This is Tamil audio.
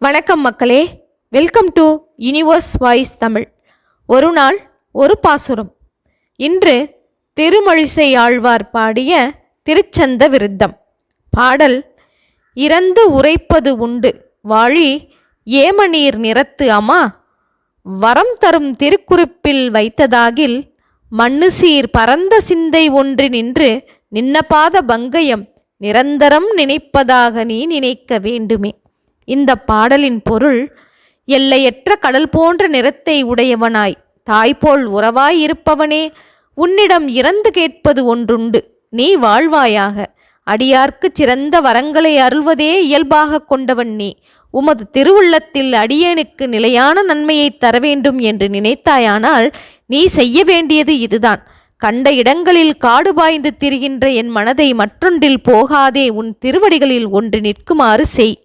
வணக்கம் மக்களே, welcome to universe voice Tamil. ஒரு நாள் ஒரு பாசுரம். இன்று திருமழிசை ஆழ்வார் பாடிய திருச்சந்த விருத்தம். பாடல்: இறந்து உரைப்பது உண்டு வாழி ஏமநீர் நிறத்து அமா, வரம் தரும் திருக்குறிப்பில் வைத்ததாகில் மண்ணுசீர் பரந்த சிந்தை ஒன்றி நின்று நின்னபாத பங்கயம் நிரந்தரம் நினைப்பதாக நீ நினைக்க வேண்டுமே. இந்த பாடலின் பொருள்: எல்லையற்ற கடல் போன்ற நிறத்தை உடையவனாய் தாய்போல் உறவாய் இருப்பவனே, உன்னிடம் இறந்து கேட்பது ஒன்றுண்டு, நீ வாழ்வாயாக. அடியார்க்கு சிறந்த வரங்களை அருள்வதே இயல்பாக கொண்டவன் நீ. உமது திருவுள்ளத்தில் அடியேனுக்கு நிலையான நன்மையை தர வேண்டும் என்று நினைத்தாயானால் நீ செய்ய வேண்டியது இதுதான். கண்ட இடங்களில் காடு பாய்ந்து திரிகின்ற என் மனதை மற்றொன்றில் போகாதே உன் திருவடிகளில் ஒன்று நிற்குமாறு செய்.